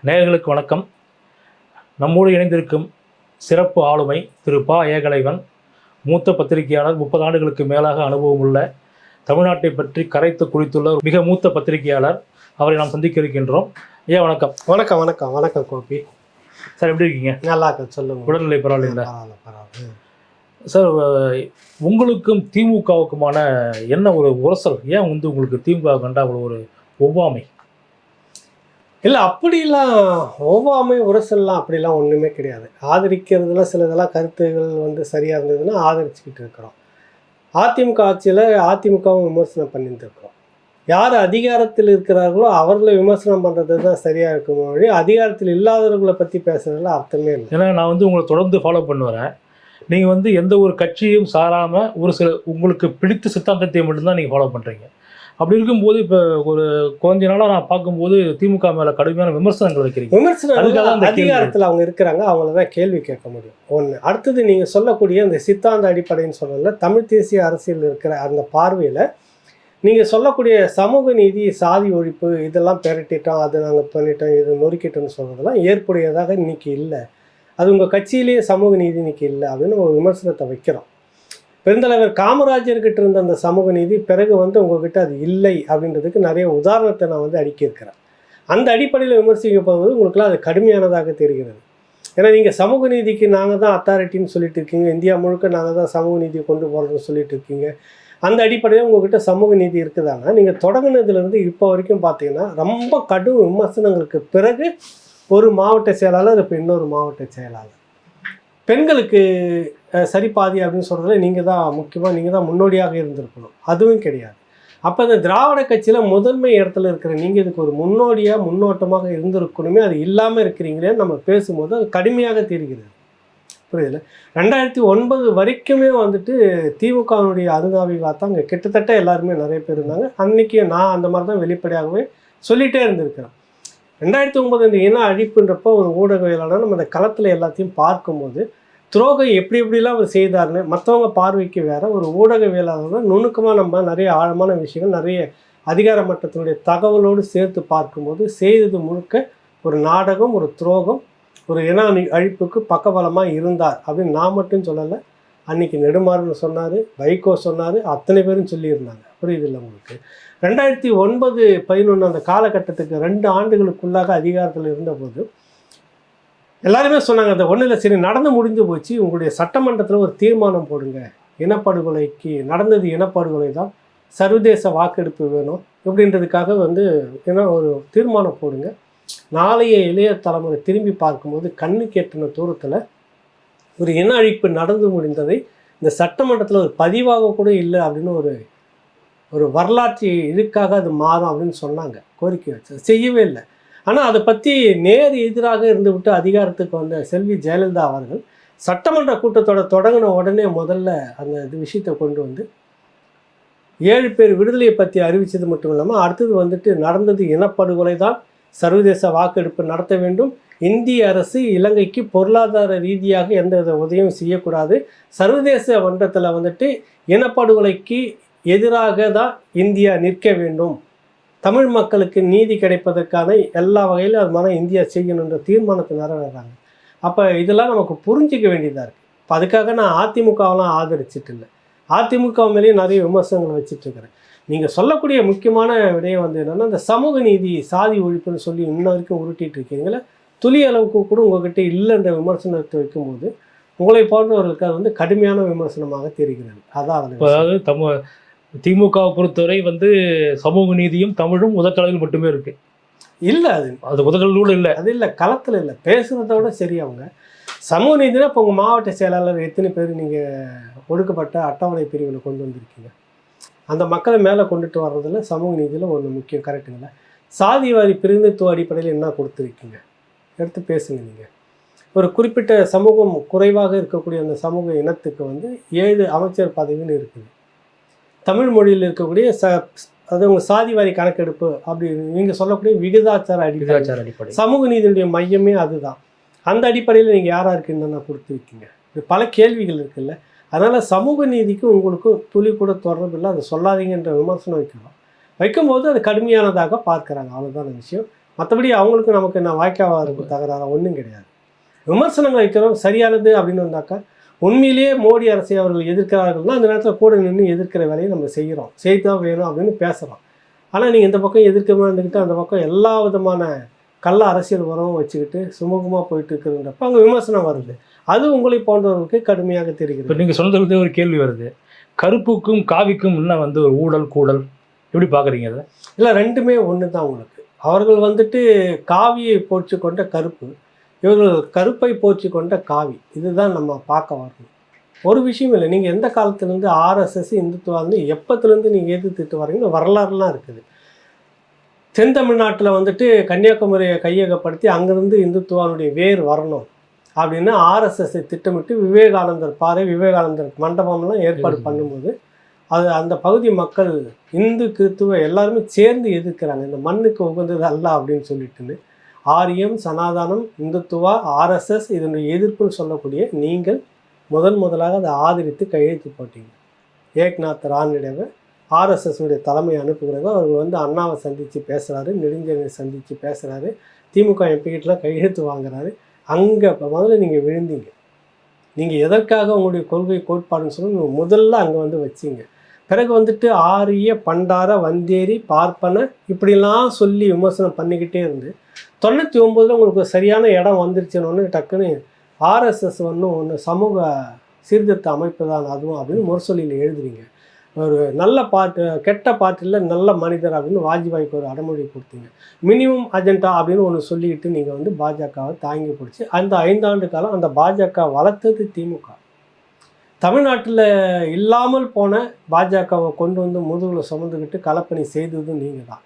நேயர்களுக்கு வணக்கம். நம்மோடு இணைந்திருக்கும் சிறப்பு ஆளுமை திரு ப. ஏகலைவன். மூத்த பத்திரிகையாளர், 30 ஆண்டுகளுக்கு மேலாக அனுபவம் உள்ள, தமிழ்நாட்டை பற்றி கரைத்து குடித்துள்ள மிக மூத்த பத்திரிகையாளர். அவரை நாம் சந்திக்க இருக்கின்றோம். ஐயா வணக்கம். வணக்கம் வணக்கம் வணக்கம் கோபி சார், எப்படி இருக்கீங்க? நல்லா இருக்கு, சொல்லுங்க. உடல்நிலை பரவாயில்லைங்களா? சார், உங்களுக்கும் திமுகவுக்குமான என்ன ஒரு உரசல்? ஏன் உங்களுக்கு திமுக கண்டா அவ்வளோ ஒரு ஒவ்வாமை? இல்லை, அப்படிலாம் ஒவ்வாமை உரசல்லாம் அப்படிலாம் ஒன்றுமே கிடையாது. ஆதரிக்கிறதுல சிலதெல்லாம் கருத்துகள் சரியாக இருந்ததுன்னா ஆதரிச்சுக்கிட்டு இருக்கிறோம். அதிமுக ஆட்சியில் அதிமுகவும் விமர்சனம் பண்ணிட்டு இருக்கிறோம். யார் அதிகாரத்தில் இருக்கிறார்களோ அவர்களை விமர்சனம் பண்ணுறது தான் சரியாக இருக்கும் மொழி. அதிகாரத்தில் இல்லாதவர்களை பற்றி பேசுறதுல அர்த்தமே இல்லை. ஏன்னா நான் உங்களை தொடர்ந்து ஃபாலோ பண்ணுவேன். நீங்கள் எந்த ஒரு கட்சியும் சாராமல் ஒரு சில உங்களுக்கு பிடித்த சித்தாந்தத்தை மட்டும்தான் நீங்கள் ஃபாலோ பண்ணுறீங்க. அப்படி இருக்கும்போது இப்போ ஒரு கொஞ்ச நாளாக நான் பார்க்கும்போது திமுக மேலே கடுமையான விமர்சனங்கள் வைக்கிறீங்க. விமர்சனம் அதிகாரத்தில் அவங்க இருக்கிறாங்க, அவங்கள தான் கேள்வி கேட்க முடியும். ஒன்று. அடுத்தது நீங்கள் சொல்லக்கூடிய அந்த சித்தாந்த அடிப்படைன்னு சொல்லல, தமிழ் தேசிய அரசியல் இருக்கிற அந்த பார்வையில் நீங்கள் சொல்லக்கூடிய சமூக நீதி, சாதி ஒழிப்பு இதெல்லாம் பெரட்டிட்டோம், அதை நாங்கள் பண்ணிட்டோம், இது நொறுக்கிட்டோம்னு சொல்கிறதெல்லாம் ஏற்புடையதாக இன்றைக்கி இல்லை. அது உங்கள் கட்சியிலேயே சமூக நீதி இன்றைக்கி இல்லை அப்படின்னு ஒரு விமர்சனத்தை வைக்கிறோம். பெருந்தலைவர் காமராஜர்கிட்ட இருந்த அந்த சமூக நீதி பிறகு உங்ககிட்ட அது இல்லை அப்படின்றதுக்கு நிறைய உதாரணத்தை நான் அடுக்கியிருக்கிறேன். அந்த அடிப்படையில் விமர்சிக்கப்படுவது உங்களுக்குலாம் அது கடுமையானதாக தெரிகிறது. ஏன்னா நீங்கள் சமூக நீதிக்கு நாங்கள் தான் அத்தாரிட்டின்னு சொல்லிட்டு இருக்கீங்க, இந்தியா முழுக்க நாங்கள் தான் சமூக நீதியை கொண்டு போகிறோம்னு சொல்லிட்டு இருக்கீங்க. அந்த அடிப்படையில் உங்கள்கிட்ட சமூக நீதி இருக்குதானா? நீங்கள் தொடங்கினதுலேருந்து இப்போ வரைக்கும் பார்த்தீங்கன்னா ரொம்ப கடும் விமர்சனங்களுக்கு பிறகு ஒரு மாவட்ட செயலாளர், இப்போ இன்னொரு மாவட்ட செயலாளர். பெண்களுக்கு சரிபாதி அப்படின்னு சொல்கிறதுல நீங்கள் தான் முக்கியமாக, நீங்கள் தான் முன்னோடியாக இருந்திருக்கணும். அதுவும் கிடையாது. அப்போ இந்த திராவிட கட்சியில் முதன்மை இடத்துல இருக்கிற நீங்கள் இதுக்கு ஒரு முன்னோடியாக, முன்னோட்டமாக இருந்திருக்கணுமே, அது இல்லாமல் இருக்கிறீங்களேன்னு நம்ம பேசும்போது அது கடுமையாக தெரிகிறது. புரியுதுல? 2009 வரைக்குமே திமுகவினுடைய அனுதாபிகளாக தான் அங்கே கிட்டத்தட்ட எல்லாருமே நிறைய பேர் இருந்தாங்க. அன்றைக்கி நான் அந்த மாதிரி தான் வெளிப்படையாகவே சொல்லிகிட்டே இருந்திருக்கிறேன். 2009 இந்த இன அழிப்புன்றப்போ ஒரு ஊடகவியலாளர் நம்ம அந்த களத்தில் எல்லாத்தையும் பார்க்கும்போது துரோகம் எப்படி எப்படிலாம் அவர் செய்தார்னு மற்றவங்க பார்வைக்கு வேறு, ஒரு ஊடகவியலாளர் நுணுக்கமாக நம்ம நிறைய ஆழமான விஷயங்கள், நிறைய அதிகார மட்டத்தினுடைய தகவலோடு சேர்த்து பார்க்கும்போது செய்தது முழுக்க ஒரு நாடகம், ஒரு துரோகம், ஒரு இன அழிப்புக்கு பக்கபலமாக இருந்தார் அப்படின்னு நான் மட்டும் சொல்லலை. அன்றைக்கி நெடுமாறன் சொன்னார், வைகோ சொன்னார், அத்தனை பேரும் சொல்லியிருந்தாங்க. புரியுதில்லை உங்களுக்கு? 2009-11 அந்த காலகட்டத்துக்கு 2 ஆண்டுகளுக்குள்ளாக அதிகாரத்தில் இருந்தபோது எல்லாருமே சொன்னாங்க, அந்த ஒன்றில் சரி நடந்து முடிஞ்சு போச்சு, உங்களுடைய சட்டமன்றத்தில் ஒரு தீர்மானம் போடுங்க, இனப்படுகொலைக்கு நடந்தது இனப்படுகொலை தான், சர்வதேச வாக்கெடுப்பு வேணும் அப்படின்றதுக்காக ஏன்னா ஒரு தீர்மானம் போடுங்க. நாளைய இளைய தலைமுறை திரும்பி பார்க்கும்போது கண்ணுக்கு எட்டின தூரத்தில் ஒரு இன அழிப்பு நடந்து முடிந்ததை இந்த சட்டமன்றத்தில் ஒரு பதிவாக கூட இல்லை அப்படின்னு ஒரு வரலாற்று இதுக்காக அது மாறும் அப்படின்னு சொன்னாங்க, கோரிக்கை வச்சு. செய்யவே இல்லை. ஆனால் அதை பற்றி நேர் எதிராக இருந்துவிட்டு அதிகாரத்துக்கு வந்த செல்வி ஜெயலலிதா அவர்கள் சட்டமன்ற கூட்டத்தோட தொடங்கின உடனே முதல்ல அந்த விஷயத்தை கொண்டு 7 பேர் விடுதலையை பற்றி அறிவித்தது மட்டும் இல்லாமல் அடுத்தது நடந்தது இனப்படுகொலை தான், சர்வதேச வாக்கெடுப்பு நடத்த வேண்டும், இந்திய அரசு இலங்கைக்கு பொருளாதார ரீதியாக எந்த உதவியும் செய்யக்கூடாது, சர்வதேச மன்றத்தில் இனப்படுகொலைக்கு எதிராக தான் இந்தியா நிற்க வேண்டும், தமிழ் மக்களுக்கு நீதி கிடைப்பதற்கான எல்லா வகையிலும் அது மாதிரி இந்தியா செய்யணுன்ற தீர்மானத்தை நிறைவேறாங்க. அப்போ இதெல்லாம் நமக்கு புரிஞ்சிக்க வேண்டியதாக இருக்குது. இப்போ அதுக்காக நான் அதிமுகவெலாம் ஆதரிச்சிட்டு இல்லை, அதிமுக மேலேயும் நிறைய விமர்சனங்கள் வச்சிட்ருக்கிறேன். நீங்கள் சொல்லக்கூடிய முக்கியமான விடயம் என்னென்னா, இந்த சமூக நீதி, சாதி ஒழிப்புன்னு சொல்லி இன்ன வரைக்கும் உருட்டிகிட்டு இருக்கீங்களே, துளி அளவுக்கு கூட உங்கள்கிட்ட இல்லைன்ற விமர்சனத்தை வைக்கும்போது உங்களை போன்றவர்களுக்கு அது கடுமையான விமர்சனமாக தெரிகிறது. அதான் அதாவது திமுகவை பொறுத்தவரை சமூக நீதியும் தமிழும் உதட்டளவில் மட்டுமே இருக்கு. இல்லை, அது உதட்டளவில் இல்லை, அது இல்லை, களத்தில் இல்லை, பேசுகிறத விட சரி. அவங்க சமூக நீதினா இப்போ உங்கள் மாவட்ட செயலாளர் எத்தனை பேர் நீங்கள் ஒடுக்கப்பட்ட அட்டவணை பிரிவில் கொண்டு வந்திருக்கீங்க? அந்த மக்களை மேலே கொண்டுட்டு வர்றதில் சமூக நீதியில் ஒன்று முக்கியம், கரெக்டுங்களா? சாதிவாரி பிரதிநிதித்துவ அடிப்படையில் என்ன கொடுத்துருக்கீங்க? எடுத்து பேசுங்க. நீங்கள் ஒரு குறிப்பிட்ட சமூகம் குறைவாக இருக்கக்கூடிய அந்த சமூக இனத்துக்கு 7 அமைச்சர் பதவின்னு இருக்குது. தமிழ் மொழியில் இருக்கக்கூடிய அது உங்கள் சாதிவாரி கணக்கெடுப்பு அப்படி நீங்கள் சொல்லக்கூடிய விகிதாச்சார அடிப்படை சமூக நீதியுடைய மையமே அதுதான். அந்த அடிப்படையில் நீங்கள் யாராருக்கு என்னென்ன கொடுத்துருக்கீங்க? பல கேள்விகள் இருக்குல்ல. அதனால் சமூக நீதிக்கு உங்களுக்கும் துளி கூட தொடர்பில்லை, அதை சொல்லாதீங்கன்ற விமர்சனம் வைக்கும்போது அது கடுமையானதாக பார்க்குறாங்க. அவ்வளோதான் விஷயம். மற்றபடி அவங்களுக்கு நமக்கு என்ன வாய்க்காவாக இருக்கும் தகராறு ஒன்றும் கிடையாது. விமர்சனங்கள் வைக்கிறோம் சரியானது அப்படின்னு வந்தாக்கா உண்மையிலேயே மோடி அரசை அவர்கள் எதிர்க்கிறார்கள்னா அந்த நேரத்தில் கூட நின்று எதிர்க்கிற வேலையை நம்ம செய்கிறோம், செய்தான் வேணும் அப்படின்னு பேசுகிறோம். ஆனால் நீங்கள் இந்த பக்கம் எதிர்க்கமாக இருந்துக்கிட்டு அந்த பக்கம் எல்லா விதமான கள்ள அரசியல் உறவும் வச்சுக்கிட்டு சுமூகமாக போயிட்டு இருக்குதுன்றப்ப அங்கே விமர்சனம் வருது. அது உங்களை போன்றவர்களுக்கு கடுமையாக தெரிகிறது. இப்போ நீங்கள் சொன்னதுக்கு ஒரு கேள்வி வருது, கருப்புக்கும் காவிக்கும் இன்னும் வந்து ஒரு ஊழல் கூடல் எப்படி பார்க்குறீங்க அதை? இல்லை, ரெண்டுமே ஒன்று தான். உங்களுக்கு அவர்கள் வந்துட்டு காவியை போற்றி கொண்ட கருப்பு, இவர்கள் கருப்பை போற்றி கொண்ட காவி. இதுதான் நம்ம பார்க்க வரணும். ஒரு விஷயம் இல்லை, நீங்கள் எந்த காலத்துலேருந்து ஆர்எஸ்எஸ் இந்துத்துவா வந்து எப்பத்துலேருந்து நீங்கள் எதிர்த்துட்டு வரீங்கன்னு வரலாறுலாம் இருக்குது. தென் தமிழ்நாட்டில் வந்துட்டு கன்னியாகுமரியை கையகப்படுத்தி அங்கேருந்து இந்துத்துவானுடைய வேர் வரணும் அப்படின்னு ஆர்எஸ்எஸ்ஸை திட்டமிட்டு விவேகானந்தர் பாறை, விவேகானந்தர் மண்டபம்லாம் ஏற்பாடு பண்ணும்போது அது அந்த பகுதி மக்கள் இந்து கிறித்துவ எல்லாருமே சேர்ந்து எதிர்க்கிறாங்க. இந்த மண்ணுக்கு உகந்தது அல்ல அப்படின்னு சொல்லிட்டுன்னு ஆரியம், சனாதனம், இந்துத்துவா, ஆர்எஸ்எஸ் இதனுடைய எதிர்ப்புன்னு சொல்லக்கூடிய நீங்கள் முதலாக அதை ஆதரித்து கையெழுத்து போட்டீங்க. ஏக்நாத் ராணிடவை ஆர்எஸ்எஸ்னுடைய தலைமை அனுப்புகிறது. அவர் வந்து அண்ணாவை சந்தித்து பேசுகிறாரு, நெடுஞ்செழியனை சந்தித்து பேசுகிறாரு, திமுக எம்பிக்கிட்டலாம் கையெழுத்து வாங்குறாரு. அங்கே முதல்ல நீங்கள் விழுந்தீங்க. நீங்கள் எதற்காக உங்களுடைய கொள்கை கோட்பாடுன்னு சொல்லி முதல்ல அங்கே வந்து வச்சிங்க. பிறகு வந்துட்டு ஆரிய, பண்டார, வந்தேரி, பார்ப்பன இப்படிலாம் சொல்லி விமர்சனம் பண்ணிக்கிட்டே இருந்து 99 உங்களுக்கு சரியான இடம் வந்துருச்சுன்னு டக்குன்னு ஆர்எஸ்எஸ் ஒன்று சமூக சீர்திருத்த அமைப்பு தான் அதுவும் அப்படின்னு முரசொலியில் எழுதுறீங்க. ஒரு நல்ல கெட்ட பாட்டில் நல்ல மனிதர் அப்படின்னு வாஜ்பாய்க்கு ஒரு அடமொழி கொடுத்தீங்க. மினிமம் அஜெண்டா அப்படின்னு ஒன்று சொல்லிக்கிட்டு நீங்கள் வந்து பாஜகவை தாங்கி பிடிச்சி அந்த 5 ஆண்டு காலம் அந்த பாஜக வளர்த்தது திமுக. தமிழ்நாட்டில் இல்லாமல் போன பாஜகவை கொண்டு வந்து முதுகில் சுமந்துக்கிட்டு களப்பணி செய்ததும் நீங்கள் தான்.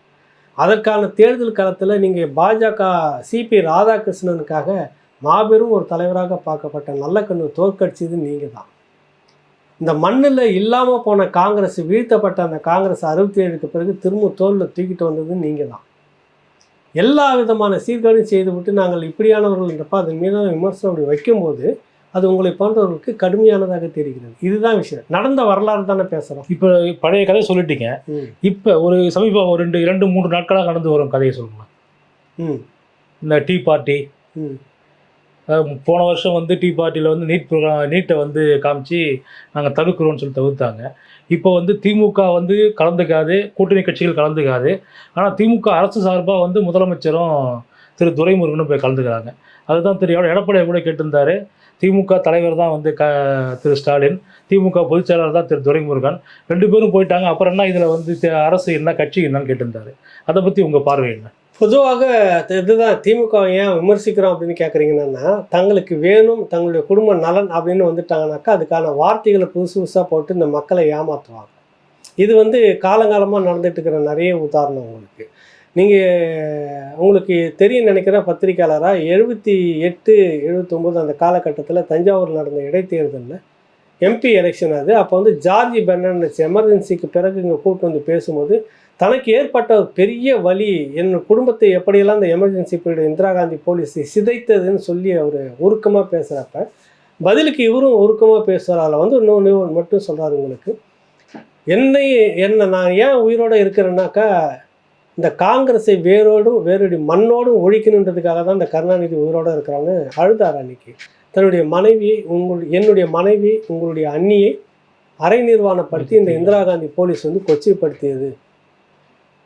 அதற்கான தேர்தல் காலத்தில் நீங்கள் பாஜக சிபி ராதாகிருஷ்ணனுக்காக மாபெரும் ஒரு தலைவராக பார்க்கப்பட்ட நல்லக்கண்ணு தோற்கடிச்சது நீங்கள் தான். இந்த மண்ணில் இல்லாமல் போன காங்கிரஸ், வீழ்த்தப்பட்ட அந்த காங்கிரஸ் 67க்கு பிறகு திரும்ப தோளில் தூக்கிட்டு வந்தது நீங்கள் தான். எல்லா விதமான சீர்கேடும் செய்துவிட்டு நாங்கள் இப்படியானவர்கள்ன்றப்ப அதன் மீதான விமர்சனம் அப்படி வைக்கும்போது அது உங்களை போன்றவர்களுக்கு கடுமையானதாக தெரிகிறது. இதுதான் விஷயம். நடந்த வரலாறு தானே பேசுகிறோம். இப்போ பழைய கதையை சொல்லிட்டீங்க. இப்போ ஒரு சமீபம் ஒரு 2-3 நாட்களாக நடந்து வரும் கதையை சொல்லுங்கள். இந்த டீ பார்ட்டி, போன வருஷம் வந்து டீ பார்ட்டியில் வந்து நீட்டை வந்து காமிச்சு நாங்கள் தடுக்கிறோன்னு சொல்லி தவிர்த்தாங்க. இப்போ வந்து திமுக வந்து கலந்துக்காது, கூட்டணி கட்சிகள் கலந்துக்காது. ஆனால் திமுக அரசு சார்பாக வந்து முதலமைச்சரும் திரு துரைமுருகனும் போய் கலந்துக்கிறாங்க. அதுதான் தெரியும். எடப்பாடியை கூட கேட்டிருந்தாரு, திமுக தலைவர் தான் வந்து திரு ஸ்டாலின், திமுக பொதுச் செயலாளர் தான் திரு துரைமுருகன், 2 பேரும் போயிட்டாங்க. அப்புறம் என்ன இதில் வந்து அரசு என்ன, கட்சி என்னன்னு கேட்டிருந்தாரு. அதை பற்றி உங்கள் பார்வை என்ன? பொதுவாக இதுதான் திமுக ஏன் விமர்சிக்கிறோம் அப்படின்னு கேட்குறீங்கன்னா, தங்களுக்கு வேணும், தங்களுடைய குடும்ப நலன் அப்படின்னு வந்துட்டாங்கனாக்கா அதுக்கான வார்த்தைகளை புதுசாக போட்டு இந்த மக்களை ஏமாற்றுவாங்க. இது வந்து காலங்காலமாக நடந்துட்டு இருக்கிற நிறைய உதாரணம் உங்களுக்கு. உங்களுக்கு தெரிய நினைக்கிற பத்திரிக்கையாளராக 78, 79 அந்த காலகட்டத்தில் தஞ்சாவூரில் நடந்த இடைத்தேர்தலில் எம்பி எலெக்ஷன் அது. அப்போ வந்து ஜார்ஜ் பெர்னாண்டஸ் எமர்ஜென்சிக்கு பிறகு இங்கே கூப்பிட்டு வந்து பேசும்போது தனக்கு ஏற்பட்ட ஒரு பெரிய வலி, என் குடும்பத்தை எப்படியெல்லாம் அந்த emergency period Indira Gandhi police சிதைத்ததுன்னு சொல்லி அவர் உருக்கமாக பேசுகிறப்ப பதிலுக்கு இவரும் உருக்கமாக பேசுகிறால வந்து இன்னொன்று மட்டும் சொல்கிறாரு உங்களுக்கு. என்னை நான் ஏன் உயிரோடு இருக்கிறேன்னாக்கா இந்த காங்கிரஸை வேரோடி மண்ணோடும் ஒழிக்கணுன்றதுக்காக தான் இந்த கருணாநிதி உயிரோடு இருக்கிறான்னு அழுதார் அன்னைக்கு. தன்னுடைய மனைவியை, என்னுடைய மனைவி உங்களுடைய அண்ணியை அரை நிர்வாணப்படுத்தி இந்த இந்திரா காந்தி போலீஸ் வந்து கொச்சைப்படுத்தியது,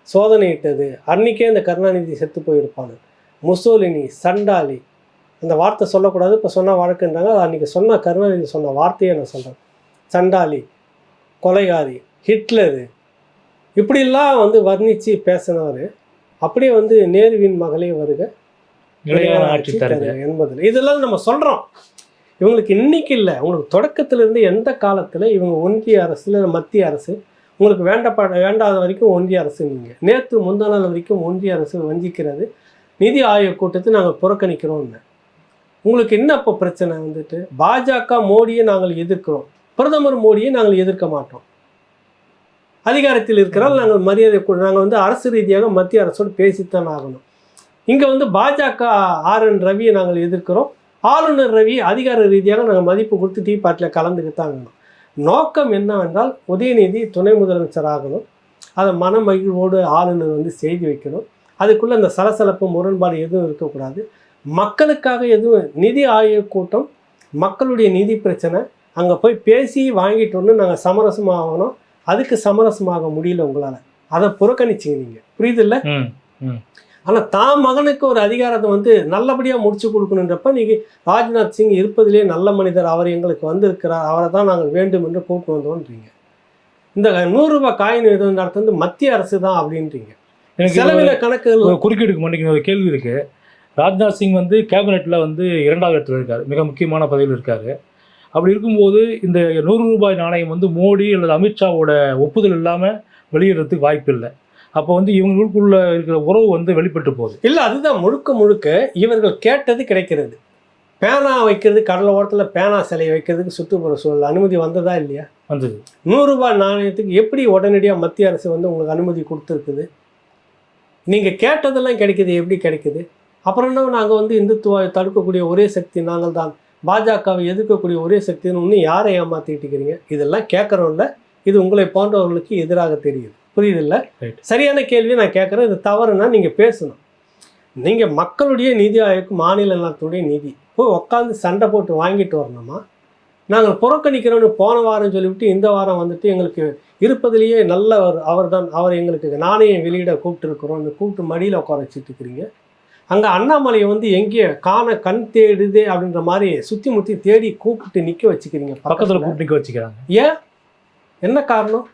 சோதனையிட்டது. அன்றைக்கே இந்த கருணாநிதி செத்து போயிருப்பாங்க. முசோலினி, சண்டாளி, அந்த வார்த்தை சொல்லக்கூடாது, இப்போ சொன்னால் வழக்குன்றாங்க. அது அன்றைக்கி சொன்ன கருணாநிதி சொன்ன வார்த்தையை நான் சொல்கிறேன். சண்டாளி, கொலைகாரி, ஹிட்லரு, இப்படிலாம் வந்து வர்ணித்து பேசினவர் அப்படியே வந்து நேருவின் மகளே வருக என்பதில் இதெல்லாம் நம்ம சொல்கிறோம். இவங்களுக்கு இன்னைக்கு இல்லை, உங்களுக்கு தொடக்கத்திலிருந்து எந்த காலத்தில் இவங்க ஒன்றிய அரசு இல்லை மத்திய அரசு உங்களுக்கு வேண்டாத வரைக்கும் ஒன்றிய அரசு, நீங்கள் நேற்று முந்தா நாள் வரைக்கும் ஒன்றிய அரசு வஞ்சிக்கிறது, நிதி ஆயோக் கூட்டத்தை நாங்கள் புறக்கணிக்கிறோம்னு. உங்களுக்கு என்ன இப்போ பிரச்சனை வந்துட்டு பாஜக மோடியை நாங்கள் எதிர்க்கிறோம், பிரதமர் மோடியை நாங்கள் எதிர்க்க மாட்டோம், அதிகாரத்தில் இருக்கிறால் நாங்கள் மரியாதை நாங்கள் வந்து அரசு ரீதியாக மத்திய அரசோடு பேசித்தான் ஆகணும். இங்கே வந்து பாஜக RN ரவியை நாங்கள் எதிர்க்கிறோம், ஆளுநர் ரவி அதிகார ரீதியாக நாங்கள் மதிப்பு கொடுத்து டீ பார்ட்டியில் கலந்துக்கிட்டாங்கணும். நோக்கம் என்னவென்றால் உதயநிதி துணை முதலமைச்சர் ஆகணும், அதை மனமகிழ்வோடு ஆளுநர் வந்து செய்தி வைக்கணும், அதுக்குள்ளே இந்த சலசலப்பு முரண்பாடு எதுவும் இருக்கக்கூடாது. மக்களுக்காக எதுவும் நிதி ஆயோக் கூட்டம், மக்களுடைய நிதி பிரச்சனை, அங்கே போய் பேசி வாங்கிட்டு வந்து நாங்கள் சமரசமாகணும். அதுக்கு சமரசமாக முடியல உங்களால், அதை புறக்கணிச்சிங்க நீங்கள், புரியுதில்ல? ஆனால் தான் மகனுக்கு ஒரு அதிகாரத்தை வந்து நல்லபடியாக முடிச்சு கொடுக்கணுன்றப்ப நீங்கள் ராஜ்நாத் சிங் இருப்பதிலே நல்ல மனிதர், அவர் எங்களுக்கு வந்திருக்கிறார், அவரை தான் நாங்கள் வேண்டும் என்று கூப்பிட்டு வந்தோன்றீங்க. இந்த 100 ரூபாய் காயின் இது நடத்துறது மத்திய அரசு தான் அப்படின்றீங்க. செலவின கணக்குகள் குறுக்கீடுக்கு மாட்டேங்கிற ஒரு கேள்வி இருக்கு. ராஜ்நாத் சிங் வந்து கேபினெட்டில் வந்து 2வது இடத்துல இருக்கார், மிக முக்கியமான பதவியில் இருக்கார். அப்படி இருக்கும்போது இந்த 100 ரூபாய் நாணயம் வந்து மோடி அல்லது அமித்ஷாவோட ஒப்புதல் இல்லாமல் வெளியிடுறதுக்கு வாய்ப்பு இல்லை. அப்போ வந்து இவங்களுக்குள்ள இருக்கிற உறவு வந்து வெளிப்பட்டு போகுது. இல்லை, அதுதான் முழுக்க முழுக்க இவர்கள் கேட்டது கிடைக்கிறது. பேனா வைக்கிறது, கடலை ஓரத்தில் பேனா சிலையை வைக்கிறதுக்கு சுற்றுப்புற சூழல் அனுமதி வந்ததா இல்லையா? வந்தது. 100 ரூபாய் நாணயத்துக்கு எப்படி உடனடியாக மத்திய அரசு வந்து உங்களுக்கு அனுமதி கொடுத்துருக்குது? நீங்கள் கேட்டதெல்லாம் கிடைக்குது, எப்படி கிடைக்குது? அப்புறம் என்ன, நாங்கள் வந்து இந்துத்துவாவை தடுக்கக்கூடிய ஒரே சக்தி நாங்கள் தான், பாஜகவை எதிர்க்கக்கூடிய ஒரே சக்தின்னு இன்னும் யாரை ஏமாற்றிட்டு இருக்கிறீங்க? இதெல்லாம் கேட்குறோம்ல, இது உங்களை போன்றவர்களுக்கு எதிராக தெரியுது, புரியுதில்ல? சரியான கேள்வி நான் கேட்குறேன். இது தவறுனா நீங்கள் பேசணும். நீங்கள் மக்களுடைய நிதி ஆயோக், மாநில நலத்துடைய நிதி போய் உட்காந்து சண்டை போட்டு வாங்கிட்டு வரணுமா? நாங்கள் புறக்கணிக்கிறோன்னு போன வாரம் சொல்லிவிட்டு இந்த வாரம் வந்துட்டு எங்களுக்கு இருப்பதிலேயே நல்லவர் அவர் தான், அவர் எங்களுக்கு நாணயம் வெளியிட கூப்பிட்டுருக்குறோன்னு கூப்பிட்டு மடியில் உட்கார வச்சுட்டு இருக்கிறீங்க. அங்கே அண்ணாமலையை வந்து எங்கேயோ கண் தேடுதே அப்படின்ற மாதிரி சுற்றி முற்றி தேடி கூப்பிட்டு நிற்க வச்சுக்கிறீங்க, பக்கத்தில் கூப்பிட்டு நிற்க வச்சுக்கிறாங்க. ஏன், என்ன காரணம்?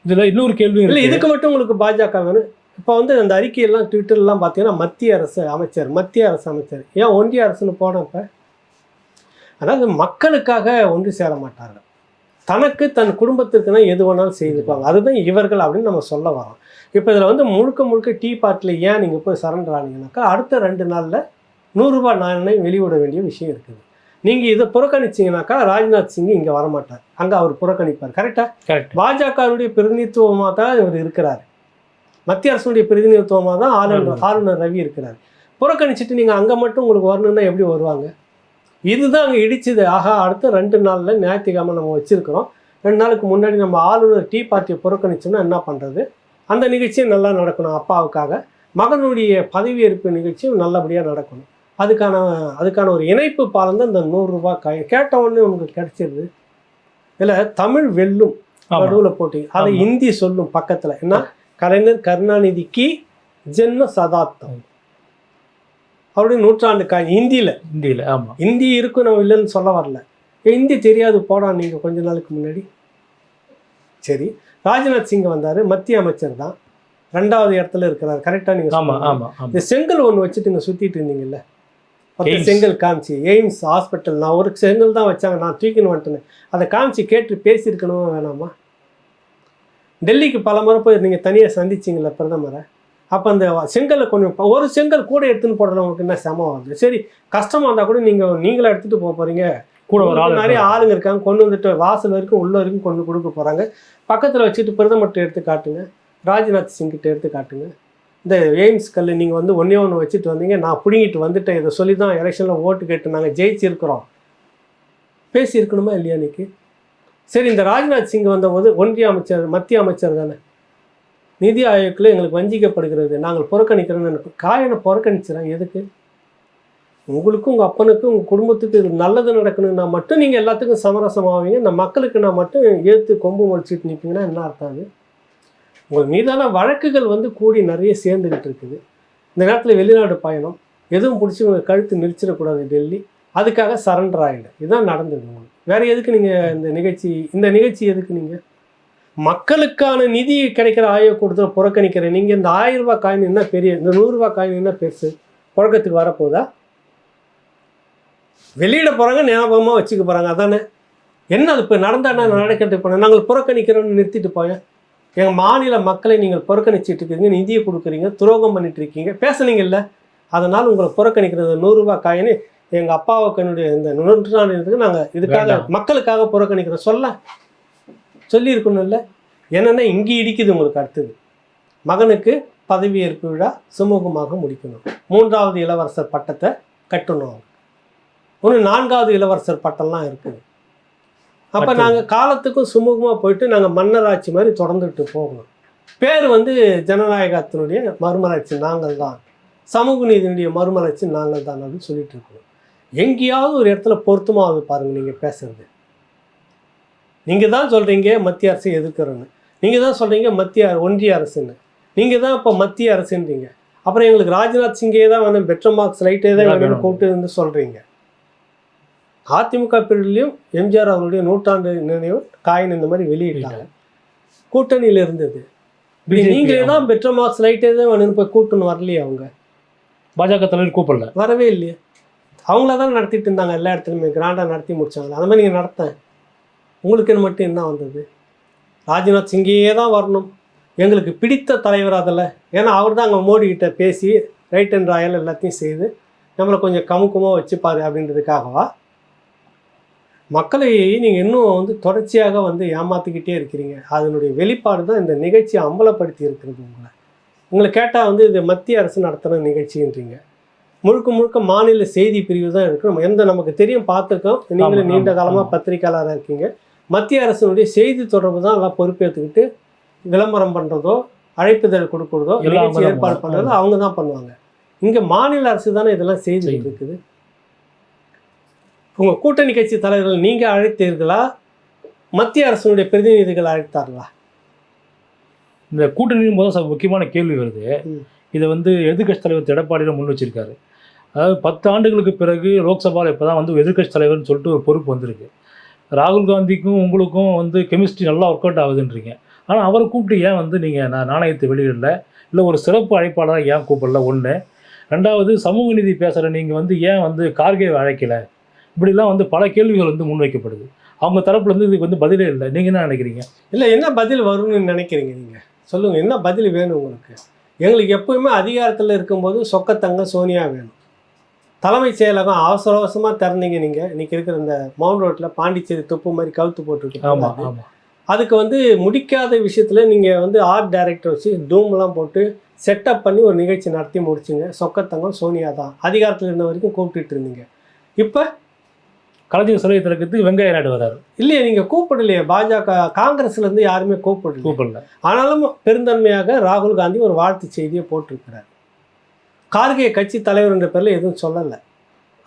இதில் இன்னொரு கேள்வி இல்லை, இதுக்கு மட்டும் உங்களுக்கு பாஜக வேணும். இப்போ வந்து அந்த அறிக்கையெல்லாம் ட்விட்டர்லாம் பார்த்தீங்கன்னா மத்திய அரசு அமைச்சர், ஏன் ஒன்றிய அரசுன்னு போனப்போ? அதாவது மக்களுக்காக ஒன்று சேர மாட்டார்கள், தனக்கு தன் குடும்பத்திற்குன்னா எது வேணாலும் செய்துப்பாங்க. அதுதான் இவர்கள் அப்படின்னு நம்ம சொல்ல வரோம். இப்போ இதில் வந்து முழுக்க டீ பார்ட்டியில் ஏன் நீங்கள் போய் சரண்டர் ஆனீங்கன்னாக்கா அடுத்த 2 நாளில் 100 ரூபாய் நாணயம் வெளியிட வேண்டிய விஷயம் இருக்குது. நீங்கள் இதை புறக்கணிச்சிங்கனாக்கா ராஜ்நாத் சிங் இங்கே வரமாட்டார், அங்கே அவர் புறக்கணிப்பார். கரெக்டாக பாஜகவுடைய பிரதிநிதித்துவமாக தான் இவர் இருக்கிறார், மத்திய அரசுடைய பிரதிநிதித்துவமாக தான் ஆளுநர் ரவி இருக்கிறார். புறக்கணிச்சிட்டு நீங்கள் அங்கே மட்டும் உங்களுக்கு வரணுன்னா எப்படி வருவாங்க? இதுதான் அங்கே இடிச்சுது. ஆகா, அடுத்த 2 நாளில் ஞாயிற்றுக்கிழமை நம்ம வச்சுருக்கிறோம், 2 நாளுக்கு முன்னாடி நம்ம ஆளுநர் டீ பார்ட்டியை புறக்கணிச்சோம்னா என்ன பண்ணுறது? அந்த நிகழ்ச்சியும் நல்லா நடக்கணும், அப்பாவுக்காக மகனுடைய பதவியேற்பு நிகழ்ச்சியும் நல்லபடியாக நடக்கணும். அதுக்கான ஒரு இணைப்பு பாலம் தான் இந்த 100 ரூபாய் காயின். கேட்ட உடனே உங்களுக்கு கிடைச்சிருது. இல்லை, தமிழ் வெல்லும் நடுவில் போட்டி, அதை இந்தி சொல்லும் பக்கத்தில். என்ன, கலைஞர் கருணாநிதிக்கு ஜென்ம சதாப்தம், அவருடைய 100ஆண்டு காயின் ஹிந்தியில். ஆமாம், ஹிந்தி இருக்கும், நம்ம இல்லைன்னு சொல்ல வரல. ஹிந்தி தெரியாது போடா நீங்கள் கொஞ்ச நாளுக்கு முன்னாடி. சரி, ராஜ்நாத் சிங் வந்தார், மத்திய அமைச்சர் தான், 2வது இடத்துல இருக்கிறார். கரெக்டாக நீங்கள் இந்த செங்கல் ஒன்று வச்சுட்டு இங்கே சுற்றிட்டு இருந்தீங்கல்ல, 10 செங்கல் காமிச்சு எய்ம்ஸ் ஹாஸ்பிட்டல், நான் ஒரு செங்கல் தான் வச்சாங்க, நான் தூக்கின்னு வந்துட்டேன், அதை காமிச்சு கேட்டு பேசியிருக்கணுமா வேணாமா? டெல்லிக்கு பல முறை போய் நீங்கள் தனியாக சந்திச்சிங்கள பிரதமரை, அப்போ அந்த செங்கலை கொஞ்சம் ஒரு செங்கல் கூட எடுத்துன்னு போடுறது உங்களுக்கு என்ன சிரமம் வருது? சரி, கஷ்டமாக இருந்தால் கூட நீங்களே எடுத்துகிட்டு போக போகிறீங்க, கூட ஒரு நிறைய ஆளுங்க இருக்காங்க, கொண்டு வந்துட்டு வாசல் வரைக்கும் உள்ள வரைக்கும் கொண்டு கொடுக்க போகிறாங்க. பக்கத்தில் வச்சுட்டு பிரதமர்கிட்ட எடுத்து காட்டுங்க, ராஜ்நாத் சிங்கிட்ட எடுத்து காட்டுங்க. இந்த எய்ம்ஸ் கல் நீங்கள் வந்து ஒன்றே ஒன்று வச்சுட்டு வந்தீங்க, நான் பிடுங்கிட்டு வந்துட்டேன், இதை சொல்லி தான் எலெக்ஷனில் ஓட்டு கேட்டு நாங்கள் ஜெயிச்சிருக்கிறோம், பேசியிருக்கணுமா இல்லையா இன்னைக்கு? சரி, இந்த ராஜ்நாத் சிங் வந்தபோது ஒன்றிய அமைச்சர், மத்திய அமைச்சர் தானே, நிதி ஆயோக்கில் எங்களுக்கு வஞ்சிக்கப்படுகிறது, நாங்கள் புறக்கணிக்கிறோன்னு காயனை புறக்கணிச்சிடறேன். எதுக்கு? உங்களுக்கும் உங்கள் அப்பனுக்கும் உங்கள் குடும்பத்துக்கு இது நல்லது நடக்கணுன்னா மட்டும் நீங்கள் எல்லாத்துக்கும் சமரசமாவீங்க, இந்த மக்களுக்கு நான் மட்டும் ஏற்று கொம்பு முளைச்சிட்டு நிற்பீங்கன்னா என்ன அர்த்தம்? அது உங்கள் மீதான வழக்குகள் வந்து கூடி நிறைய சேர்ந்துக்கிட்டு இருக்குது. இந்த நேரத்தில் வெளிநாடு பயணம் எதுவும் பிடிச்சி உங்கள் கழுத்து நிறுத்திடக்கூடாது டெல்லி, அதுக்காக சரண்டர் ஆகிடு. இதுதான் நடந்தது உங்களுக்கு. வேறு எதுக்கு நீங்கள் இந்த நிகழ்ச்சி எதுக்கு நீங்கள் மக்களுக்கான நிதி கிடைக்கிற ஆயோக் கொடுத்து புறக்கணிக்கிற நீங்கள் இந்த 1000 ரூபாய் காயின் என்ன பெரிய, இந்த 100 ரூபாய் காயின் என்ன பெருசு? புழக்கத்துக்கு வரப்போதா? வெளியிட போகிறாங்க, ஞாபகமாக வச்சுக்க போகிறாங்க, அதானே? என்ன அது இப்போ நடந்தால் நடக்கிட்டு போனேன், நாங்கள் புறக்கணிக்கிறோன்னு நிறுத்திட்டு போயேன். எங்கள் மாநில மக்களை நீங்கள் புறக்கணிச்சிட்டு இருக்கீங்க, நிதியை கொடுக்குறீங்க, துரோகம் பண்ணிட்டு இருக்கீங்க, பேசுனீங்கல்ல, அதனால் உங்களை புறக்கணிக்கிறது 100 ரூபாய் காயின்னு எங்கள் அப்பாவுக்கு என்னுடைய இந்த 100 நாங்கள் இதுக்காக மக்களுக்காக புறக்கணிக்கிறோம் சொல்லியிருக்கணும்ல. என்னென்னா இங்கே இடிக்குது உங்களுக்கு. அடுத்தது மகனுக்கு பதவியேற்பு விழா சுமூகமாக முடிக்கணும், 3வது இளவரசர் பட்டத்தை கட்டணும், ஒன்று 4வது இளவரசர் பட்டம்லாம் இருக்குது. அப்போ நாங்கள் காலத்துக்கும் சுமூகமாக போயிட்டு நாங்கள் மன்னராட்சி மாதிரி தொடர்ந்துட்டு போகணும். பேர் வந்து ஜனநாயகத்தினுடைய மறுமலர்ச்சி நாங்கள் தான், சமூக நீதியினுடைய மறுமலர்ச்சி நாங்கள் தான் அப்படின்னு சொல்லிட்டு இருக்கோம். எங்கேயாவது ஒரு இடத்துல பொருத்தமாவது பாருங்கள் நீங்கள் பேசுறது. நீங்கள் தான் சொல்கிறீங்க மத்திய அரசை எதிர்க்கிறோன்னு, நீங்கள் தான் சொல்கிறீங்க ஒன்றிய அரசுன்னு, நீங்கள் தான் இப்போ மத்திய அரசுன்றீங்க. அப்புறம் எங்களுக்கு ராஜ்நாத் சிங்கே தான் வேணும், பெட்டர் மார்க்ஸ் லைட்டே தான் வேணும்னு கூப்பிட்டு இருந்து சொல்கிறீங்க. அதிமுக பீரியட்லையும் எம்ஜிஆர் அவருடைய 100ஆண்டு நினைவு காயின் இந்த மாதிரி வெளியிட்டாங்க, கூட்டணியில் இருந்தது. நீங்களே தான் பெட்டர் மார்க்ஸ் லைட்டே தான் வேணும்னு போய் கூட்டணும் வரலையே, அவங்க பாஜக தலைவர் கூப்பிடல, வரவே இல்லையே. அவங்கள தான் நடத்திட்டு இருந்தாங்க, எல்லா இடத்துலையுமே கிராண்டாக நடத்தி முடிச்சாங்க. அந்த மாதிரி நீங்கள் நடத்தேன், உங்களுக்கு மட்டும் என்ன வந்தது? ராஜ்நாத் சிங்கேயே தான் வரணும், எங்களுக்கு பிடித்த தலைவர் அதில், ஏன்னா அவர் தான் அங்கே மோடிக்கிட்ட பேசி ரைட் அண்ட் ராயல் எல்லாத்தையும் செய்து நம்மளை கொஞ்சம் கமுக்கமாக வச்சுப்பாரு அப்படின்றதுக்காகவா? மக்களை நீங்கள் இன்னும் வந்து தொடர்ச்சியாக வந்து ஏமாற்றிக்கிட்டே இருக்கிறீங்க. அதனுடைய வெளிப்பாடு தான் இந்த நிகழ்ச்சியை அம்பலப்படுத்தி இருக்கிறது. உங்களை கேட்டால் வந்து இது மத்திய அரசு நடத்துகிற நிகழ்ச்சின்றீங்க. முழுக்க முழுக்க மாநில செய்தி பிரிவு தான் இருக்குது. நமக்கு தெரியும், பார்த்துருக்கோம். நீங்களும் நீண்ட காலமாக பத்திரிகையாளராக இருக்கீங்க. மத்திய அரசினுடைய செய்தி தொடர்பு தான் எல்லாம் பொறுப்பேற்றுக்கிட்டு விளம்பரம் பண்ணுறதோ, அழைப்புதல் கொடுக்குறதோ, நிகழ்ச்சி ஏற்பாடு பண்ணுறதோ அவங்க தான் பண்ணுவாங்க. இங்கே மாநில அரசு தானே இதெல்லாம் செய்துக்கிட்டு இருக்குது. உங்கள் கூட்டணி கட்சி தலைவர்கள் நீங்கள் அழைத்தீர்களா, மத்திய அரசினுடைய பிரதிநிதிகள் அழைத்தார்களா? இந்த கூட்டணியின் போது முக்கியமான கேள்வி வருது. இதை வந்து எதிர்கட்சி தலைவர் எடப்பாடியில் முன் வச்சிருக்காரு. அதாவது 10 ஆண்டுகளுக்கு பிறகு லோக்சபாவில் இப்போ தான் வந்து எதிர்கட்சி தலைவர்னு சொல்லிட்டு ஒரு பொறுப்பு வந்திருக்கு. ராகுல் காந்திக்கும் உங்களுக்கும் வந்து கெமிஸ்ட்ரி நல்லா ஒர்க் அவுட் ஆகுதுன்றீங்க. ஆனால் அவரை கூப்பிட்டு ஏன் வந்து நீங்கள் நாணயத்தை வெளியிடல, இல்லை ஒரு சிறப்பு அழைப்பாளராக ஏன் கூப்பிடல? ஒன்று. ரெண்டாவது, சமூக நீதி பேசுகிற நீங்கள் வந்து ஏன் வந்து கார்கேவை அழைக்கலை? இப்படிலாம் வந்து பல கேள்விகள் வந்து முன்வைக்கப்படுது. அவங்க தரப்புலேருந்து இதுக்கு வந்து பதிலே இல்லை. நீங்கள் என்ன நினைக்கிறீங்க? இல்லை, என்ன பதில் வரும்னு நினைக்கிறீங்க நீங்கள்? சொல்லுங்கள், என்ன பதில் வேணும் உங்களுக்கு? எங்களுக்கு எப்போயுமே அதிகாரத்தில் இருக்கும்போது சொக்கத்தங்க சோனியா வேணும். தலைமைச் செயலகம் அவசர அவசரமாக திறந்தீங்க. நீங்கள் இன்றைக்கி இருக்கிற இந்த மவுண்ட் ரோட்டில் பாண்டிச்சேரி துப்பு மாதிரி கவுத்து போட்டுருக்கு. ஆமாம் ஆமாம். அதுக்கு வந்து முடிக்காத விஷயத்தில் நீங்கள் வந்து ஆர்ட் டைரக்டர் வச்சு டூம்லாம் போட்டு செட்டப் பண்ணி ஒரு நிகழ்ச்சி நடத்தி முடிச்சுங்க. சொக்கத்தங்கம் சோனியா தான் அதிகாரத்தில் இருந்த வரைக்கும் கூப்பிட்டுட்டு இருந்தீங்க. இப்போ கலைஞர் சிலையை திறக்கிறதுக்கு வெங்கைய நாயுடு வராரு. இல்லையே, நீங்கள் கூப்பிடலையே. பாஜக காங்கிரஸ்லேருந்து யாருமே கூப்பிடல. ஆனாலும் பெருந்தன்மையாக ராகுல் காந்தி ஒரு வாழ்த்து செய்தியை போட்டிருக்கிறார். கார்கே கட்சி தலைவர் என்ற பேரில் எதுவும் சொல்லலை.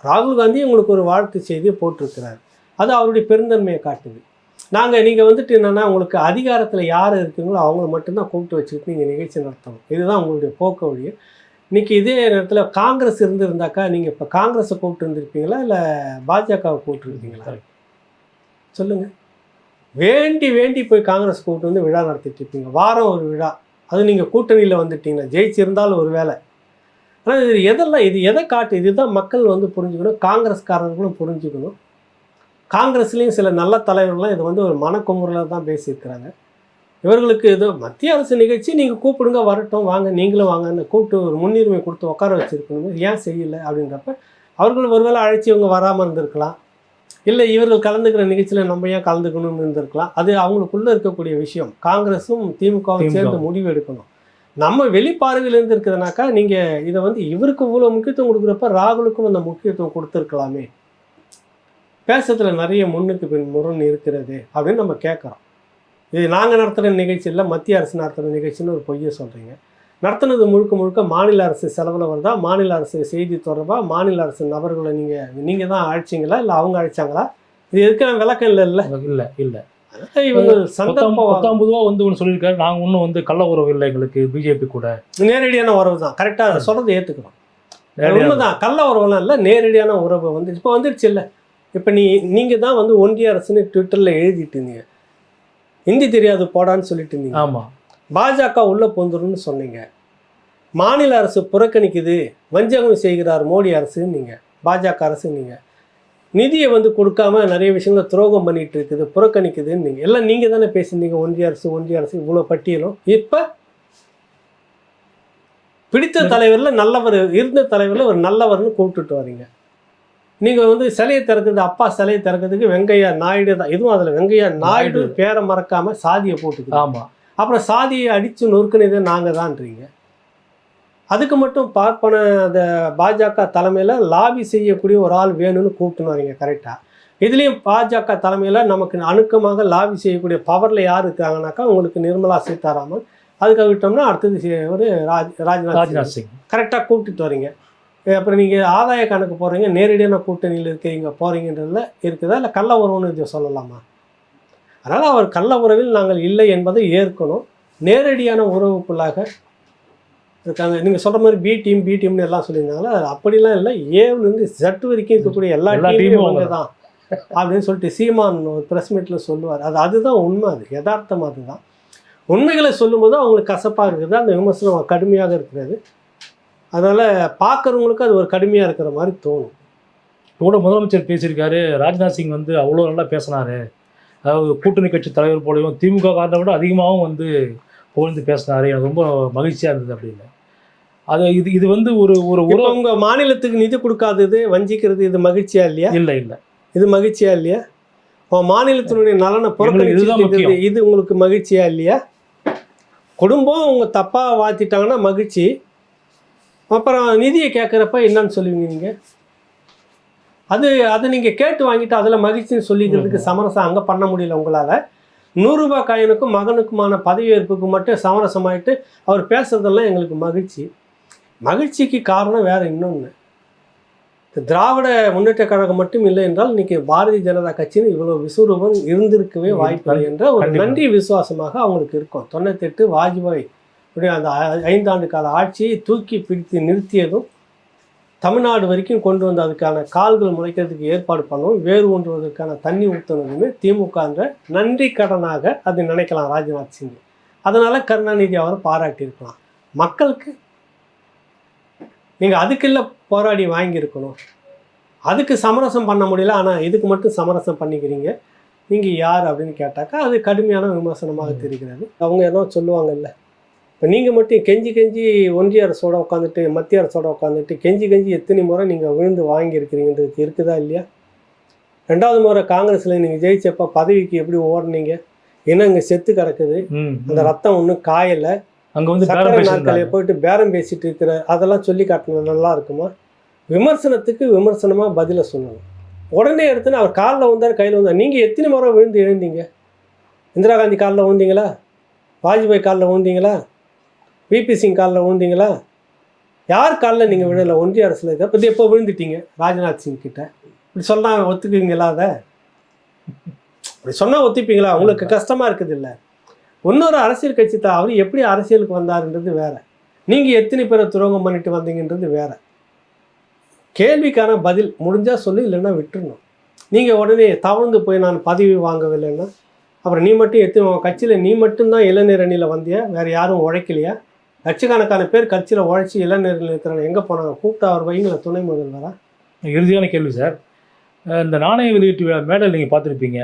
ராகுல் காந்தி உங்களுக்கு ஒரு வாழ்த்து செய்தியை போட்டிருக்கிறார். அது அவருடைய பெருந்தன்மையை காட்டுது. நீங்கள் வந்துட்டு என்னென்னா, உங்களுக்கு அதிகாரத்தில் யார் இருக்கீங்களோ அவங்கள மட்டும்தான் கூப்பிட்டு வச்சுக்கிட்டு நீங்கள் நிகழ்ச்சி நடத்தணும். இதுதான் உங்களுடைய போக்க வழியை. இன்றைக்கி இதே நேரத்தில் காங்கிரஸ் இருந்திருந்தாக்கா நீங்கள் இப்போ காங்கிரஸை கூப்பிட்டு இருந்திருப்பீங்களா, இல்லை பாஜகவை கூப்பிட்டுருப்பீங்களா? சொல்லுங்கள். வேண்டி போய் காங்கிரஸ் கூப்பிட்டு வந்து விழா நடத்திட்டு இருப்பீங்க. வாரம் ஒரு விழா. அது நீங்கள் கூட்டணியில் வந்துட்டீங்கன்னா ஜெயிச்சிருந்தாலும் ஒரு வேலை. ஆனால் இது எதை காட்டு? இதுதான் மக்கள் வந்து புரிஞ்சுக்கணும், காங்கிரஸ்காரர்களும் புரிஞ்சுக்கணும். காங்கிரஸ்லேயும் சில நல்ல தலைவர்கள்லாம் இது வந்து ஒரு மனக்குமுறலாக தான் பேசியிருக்கிறாங்க. இவர்களுக்கு ஏதோ மத்திய அரசு நிகழ்ச்சி நீங்கள் கூப்பிடுங்க, வரட்டும், வாங்க, நீங்களும் வாங்கன்னு கூப்பிட்டு ஒரு முன்னுரிமை கொடுத்து உட்கார வச்சுருக்கணும். ஏன் செய்யலை அப்படின்றப்ப அவர்கள் ஒருவேளை அழைச்சி இவங்க வராமல் இருந்திருக்கலாம். இல்லை, இவர்கள் கலந்துக்கிற நிகழ்ச்சியில் நம்ம ஏன் கலந்துக்கணும்னு இருந்திருக்கலாம். அது அவங்களுக்குள்ளே இருக்கக்கூடிய விஷயம். காங்கிரஸும் திமுகவும் சேர்ந்து முடிவு எடுக்கணும். நம்ம வெளிப்பார்வையில் இருந்திருக்குதுனாக்கா நீங்கள் இதை வந்து இவருக்கு இவ்வளோ முக்கியத்துவம் கொடுக்குறப்ப ராகுலுக்கும் அந்த முக்கியத்துவம் கொடுத்துருக்கலாமே. பேசுறதுல நிறைய முன்னுக்கு பின் முரண் இருக்கிறது அப்படின்னு நம்ம கேட்குறோம். இது நாங்கள் நடத்துகிற நிகழ்ச்சி இல்லை, மத்திய அரசு நடத்துகிற நிகழ்ச்சின்னு ஒரு பொய்யை சொல்கிறீங்க. நடத்துனது முழுக்க மாநில அரசு செலவில் வருதா? மாநில அரசு செய்தி தொடர்பாக மாநில அரசு நபர்களை நீங்கள் தான் அழைச்சிங்களா, இல்லை அவங்க அழைச்சாங்களா? இது இருக்கிற விளக்கம் இல்லை. இவங்க சந்தர்ப்பம் 19 ரூபா வந்து ஒன்று சொல்லியிருக்காரு. நாங்கள் இன்னும் வந்து கள்ள உறவு இல்லை எங்களுக்கு பிஜேபி கூட. நேரடியான உறவு தான். கரெக்டாக அதை சொல்கிறத ஏற்றுக்கிறோம். உண்மைதான், கள்ள உறவுலாம் இல்லை, நேரடியான உறவு வந்து இப்போ வந்துடுச்சு. இல்லை, இப்போ நீங்கள் தான் வந்து ஒன்றிய அரசுன்னு ட்விட்டரில் எழுதிட்டு இருந்தீங்க. ஹிந்தி தெரியாது போடான்னு சொல்லிட்டு இருந்தீங்க. ஆமாம். பாஜக உள்ளே பொந்துருன்னு சொன்னீங்க. மாநில அரசு புறக்கணிக்குது, வஞ்சகம் செய்கிறார் மோடி அரசுன்னு நீங்கள், பாஜக அரசு நீங்கள். நிதியை வந்து கொடுக்காம நிறைய விஷயங்களை துரோகம் பண்ணிகிட்டு இருக்குது, புறக்கணிக்குதுன்னு நீங்கள் எல்லாம் நீங்கள் தானே பேசியிருந்தீங்க. ஒன்றிய அரசு இவ்வளோ பட்டியலும். இப்போ பிடித்த தலைவரில் நல்லவர், இருந்த தலைவரில் ஒரு நல்லவர்னு கூப்பிட்டுட்டு வரீங்க. நீங்கள் வந்து சிலையை திறக்கிறது, அப்பா சிலையை திறக்கிறதுக்கு வெங்கையா நாயுடு தான். இதுவும் அதில் வெங்கையா நாயுடு பேரை மறக்காமல் சாதியை போட்டுக்குது. ஆமாம். அப்புறம் சாதியை அடித்து நொறுக்குனதே நாங்கள் தான்றீங்க. அதுக்கு மட்டும் பார்ப்பன அந்த பாஜக தலைமையில் லாபி செய்யக்கூடிய ஒரு ஆள் வேணும்னு கூப்பிட்டுன்னு வரீங்க. கரெக்டாக. இதுலேயும் பாஜக தலைமையில் நமக்கு அணுக்கமாக லாபி செய்யக்கூடிய பவரில் யார் இருக்காங்கனாக்கா உங்களுக்கு நிர்மலா சீதாராமன், அதுக்காக விட்டோம்னா அடுத்தது ஒரு ராஜ்நாத் ராஜ்நாத் சிங். கரெக்டாக கூப்பிட்டுட்டு வரீங்க. அப்புறம் நீங்கள் ஆதாய கணக்கு போகிறீங்க, நேரடியான கூட்டணியில் இருக்கிறீங்க போகிறீங்கன்றதுல இருக்குதா, இல்லை கள்ள உறவுன்னு இதை சொல்லலாமா? அதனால் அவர் கள்ள உறவில் நாங்கள் இல்லை என்பதை ஏற்கணும். நேரடியான உறவுக்குள்ளாக இருக்காங்க. நீங்கள் சொல்கிற மாதிரி பி டீம்னு எல்லாம் சொல்லியிருந்தாங்களா, அது அப்படிலாம் இல்லை. ஏவிலேருந்து ஜட் வரைக்கும் இருக்கக்கூடிய எல்லா டீமும் அவங்க தான் அப்படின்னு சொல்லிட்டு சீமான் ஒரு ப்ரெஸ் மீட்டில் சொல்லுவார். அதுதான் உண்மை, அது யதார்த்தமாக அதுதான். உண்மைகளை சொல்லும்போது அவங்களுக்கு கசப்பாக இருக்குது, அந்த விமர்சனம் கடுமையாக இருக்கிறது. அதனால் பார்க்குறவங்களுக்கு அது ஒரு கடுமையாக இருக்கிற மாதிரி தோணும். கூட முதலமைச்சர் பேசியிருக்காரு, ராஜ்நாத் சிங் வந்து அவ்வளோ நல்லா பேசினாரு, அதாவது கூட்டணி கட்சி தலைவர் போலையும் திமுக காரனை விட அதிகமாகவும் வந்து புகழ்ந்து பேசினாரு, எனக்கு ரொம்ப மகிழ்ச்சியாக இருந்தது அப்படின்னு. அது இது வந்து ஒரு ஒரு உங்கள் மாநிலத்துக்கு நிதி கொடுக்காதது, வஞ்சிக்கிறது, இது மகிழ்ச்சியா இல்லையா? இல்லை இல்லை, இது மகிழ்ச்சியா இல்லையா? மாநிலத்தினுடைய நலனை புறக்கணிச்சு இது உங்களுக்கு மகிழ்ச்சியா இல்லையா? குடும்பம் அவங்க தப்பாக வாத்திட்டாங்கன்னா மகிழ்ச்சி, அப்புறம் நிதியை கேட்குறப்ப என்னன்னு சொல்லுவீங்க நீங்கள்? அது நீங்கள் கேட்டு வாங்கிட்டு அதில் மகிழ்ச்சின்னு சொல்லிக்கிறதுக்கு சமரசம் அங்கே பண்ண முடியல உங்களால். 100 ரூபாய் காயினுக்கும் மகனுக்குமான பதவி ஏற்புக்கு மட்டும் சமரசமாயிட்டு அவர் பேசுறதெல்லாம் எங்களுக்கு மகிழ்ச்சிக்கு காரணம் வேறு இன்னொன்று. திராவிட முன்னேற்ற கழகம் மட்டும் இல்லை என்றால் இன்றைக்கி பாரதிய ஜனதா கட்சின்னு இவ்வளோ விசுரூபம் இருந்திருக்கவே வாய்ப்பில்லை என்ற ஒரு நன்றி விசுவாசமாக அவங்களுக்கு இருக்கும். 98 வாஜ்பாய் அந்த 5 ஆண்டு கால ஆட்சியை தூக்கி பிடித்து நிறுத்தியதும், தமிழ்நாடு வரைக்கும் கொண்டு வந்து அதுக்கான கால்கள் முளைக்கிறதுக்கு ஏற்பாடு பண்ணவும், வேறு ஒன்றுவதற்கான தண்ணி ஊற்றுனதுமே திமுகன்ற நன்றி கடனாக அது நினைக்கலாம் ராஜ்நாத் சிங். அதனால் கருணாநிதி அவரை பாராட்டியிருக்கலாம். மக்களுக்கு நீங்கள் அதுக்குள்ள போராடி வாங்கியிருக்கணும். அதுக்கு சமரசம் பண்ண முடியல, ஆனால் இதுக்கு மட்டும் சமரசம் பண்ணிக்கிறீங்க, நீங்கள் யார் அப்படின்னு கேட்டாக்கா அது கடுமையான விமர்சனமாக தெரிகிறது. அவங்க ஏதோ சொல்லுவாங்கல்ல, இப்போ நீங்கள் மட்டும் கெஞ்சி ஒன்றிய அரசோட உட்காந்துட்டு மத்திய அரசோட உட்காந்துட்டு கெஞ்சி எத்தனை முறை நீங்கள் விழுந்து வாங்கியிருக்கிறீங்கன்றது இருக்குதா இல்லையா? 2வது முறை காங்கிரஸில் நீங்கள் ஜெயிச்சப்போ பதவிக்கு எப்படி ஓடுனீங்க? ஏன்னா இங்கே செத்து கிடக்குது, அந்த ரத்தம் ஒன்றும் காயலை, அங்கே வந்து சக்கரை நாட்களை போயிட்டு பேரம் பேசிட்டு இருக்கிற அதெல்லாம் சொல்லி காட்டணும், நல்லா இருக்குமா? விமர்சனத்துக்கு விமர்சனமாக பதிலை சொல்லணும். உடனே எடுத்துன்னு அவர் காலில் வந்தார், கையில் வந்தார். நீங்கள் எத்தனை முறை விழுந்து எழுந்தீங்க? இந்திரா காந்தி காலில் விழுந்தீங்களா? வாஜ்பாய் காலில் விழுந்தீங்களா? விபி சிங் காலில் விழுந்தீங்களா? யார் காலில் நீங்கள் விழலை? ஒன்றிய அரசில் இருக்க பற்றி எப்போ விழுந்துட்டீங்க? ராஜ்நாத் சிங் கிட்ட இப்படி சொன்னால் ஒத்துக்குவீங்களா? அப்படி சொன்னால் ஒத்துப்பீங்களா? உங்களுக்கு கஷ்டமாக இருக்குது இல்லை? இன்னொரு அரசியல் கட்சி தான், அவர் எப்படி அரசியலுக்கு வந்தாருன்றது வேறு, நீங்கள் எத்தனை பேரை துரோகம் பண்ணிட்டு வந்தீங்கன்றது வேறு. கேள்விக்கான பதில் முடிஞ்சால் சொல்லி, இல்லைன்னா விட்டுருணும். நீங்கள் உடனே தவழ்ந்து போய் நான் பதவி வாங்கவில்லைன்னா அப்புறம் நீ மட்டும் எத்தனை கட்சியில் நீ மட்டும்தான் இளைஞர் அணியில் வந்தியா? வேறு யாரும் உழைக்கலையா? லட்சக்கணக்கான பேர் கட்சியில் உழைச்சி இளைஞர்கள் இருக்கிறாங்க, எங்கே போனாங்க? கூப்பிட்டா அவர் வைங்கள துணை முதல்வரா? இறுதியான கேள்வி சார், இந்த நாணய வெளியீட்டு மேடல் நீங்கள் பார்த்துருப்பீங்க,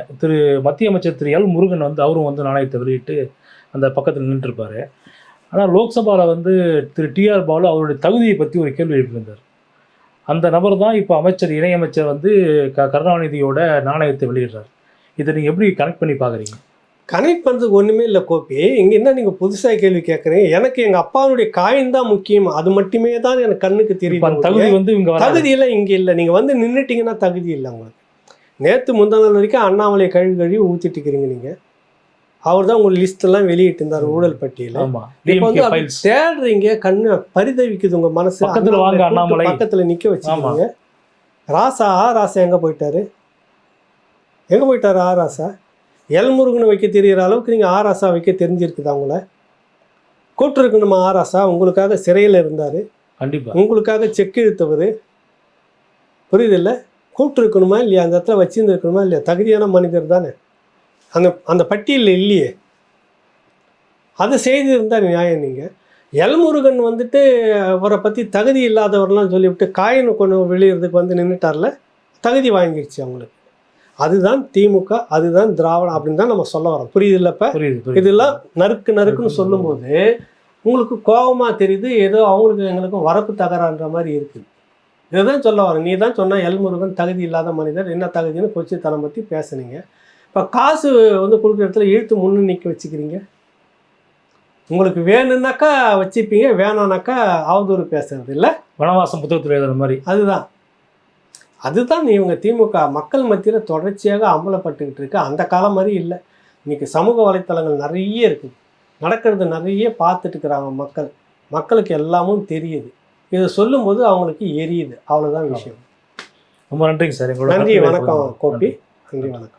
மத்திய அமைச்சர் திரு எல் முருகன் வந்து அவரும் வந்து நாணயத்தை வெளியிட்டு அந்த பக்கத்தில் நின்றுருப்பார். ஆனால் லோக்சபாவில் வந்து திரு டிஆர் பாலு அவருடைய தகுதியை பற்றி ஒரு கேள்வி எழுப்பியிருந்தார். அந்த நபர் தான் இப்போ இணையமைச்சர் வந்து கருணாநிதியோட நாணயத்தை வெளியிடுறார். இதை நீங்கள் எப்படி கனெக்ட் பண்ணி பார்க்குறீங்க? கனெக்ட் பண்ணுறதுக்கு ஒன்றுமே இல்லை கோபி. இங்கே என்ன நீங்கள் புதுசாக கேள்வி கேட்குறீங்க? எனக்கு எங்கள் அப்பாவுடைய காயின் தான் முக்கியம், அது மட்டுமே தான் எனக்கு கண்ணுக்கு தெரியும். தகுதி வந்து இங்கே தகுதியெல்லாம் இங்கே இல்லை. நீங்கள் வந்து நின்றுட்டிங்கன்னா தகுதி இல்லை உங்களுக்கு. நேற்று முந்தா நாள் வரைக்கும் அண்ணாமலை கழுவி ஊற்றிட்டு இருக்கிறீங்க. நீங்கள் அவர் தான் உங்கள் லிஸ்ட்டெல்லாம் வெளியிட்டு இருந்தார் ஊழல் பட்டியல். இப்போ வந்து தேடுறீங்க, கண்ணு பரிதவிக்குது உங்கள் மனசு. பக்கத்தில் நிற்க வச்சுருக்கீங்க. ராசா எங்கே போயிட்டாரு? ராசா எல் முருகனை வைக்க தெரிகிற அளவுக்கு நீங்கள் ஆராசா வைக்க தெரிஞ்சிருக்குது. அவங்கள கூப்பிட்டுருக்கணுமா? ஆராசா உங்களுக்காக சிறையில் இருந்தார், கண்டிப்பாக உங்களுக்காக செக் இழுத்தவர், புரியுதில்ல? கூப்பிட்டுருக்கணுமா இல்லையா? அந்த இடத்துல வச்சுருந்துருக்கணுமா இல்லையா? தகுதியான மனிதர் தானே, அந்த பட்டியலில் இல்லையே. அதை செய்திருந்தால் நியாயம். நீங்கள் எல் முருகன் வந்துட்டு அவரை பற்றி தகுதி இல்லாதவரெலாம் சொல்லிவிட்டு காயினை கொண்டு வெளியிறதுக்கு வந்து நின்றுட்டார்ல, தகுதி வாங்கிடுச்சு அவங்களுக்கு. அதுதான் திமுக, அதுதான் திராவிடம் அப்படின்னு தான் நம்ம சொல்ல வரோம். புரியுது இல்லப்ப? இதெல்லாம் நறுக்குன்னு சொல்லும்போது உங்களுக்கு கோபமாக தெரியுது, ஏதோ அவங்களுக்கு எங்களுக்கும் வரப்பு தகரான்ற மாதிரி இருக்குது. இதை தான் சொல்ல வரோம். நீ தான் சொன்னால் எல் முருகன் தகுதி இல்லாத மனிதர், என்ன தகுதின்னு கொச்சித்தனம் பற்றி பேசுனீங்க. இப்போ காசு வந்து கொடுக்குற இடத்துல இழுத்து முன்னு நிற்க வச்சுக்கிறீங்க. உங்களுக்கு வேணும்னாக்கா வச்சுப்பீங்க, வேணானாக்கா அவதூறு பேசுறது இல்லை. வனவாசம் புத்தகத்தில் எழுதுற மாதிரி. அதுதான் இவங்க திமுக மக்கள் மத்தியில் தொடர்ச்சியாக அம்பலப்பட்டுக்கிட்டு இருக்கு. அந்த காலம் மாதிரி இல்லை. இன்றைக்கி சமூக வலைத்தளங்கள் நிறைய இருக்குது. நடக்கிறது நிறைய பார்த்துட்டு இருக்கிறாங்க மக்களுக்கு எல்லாமும் தெரியுது. இதை சொல்லும்போது அவங்களுக்கு எரியுது. அவ்வளோதான் விஷயம். ரொம்ப நன்றிங்க சார். நன்றி, வணக்கம் கோபி. நன்றி, வணக்கம்.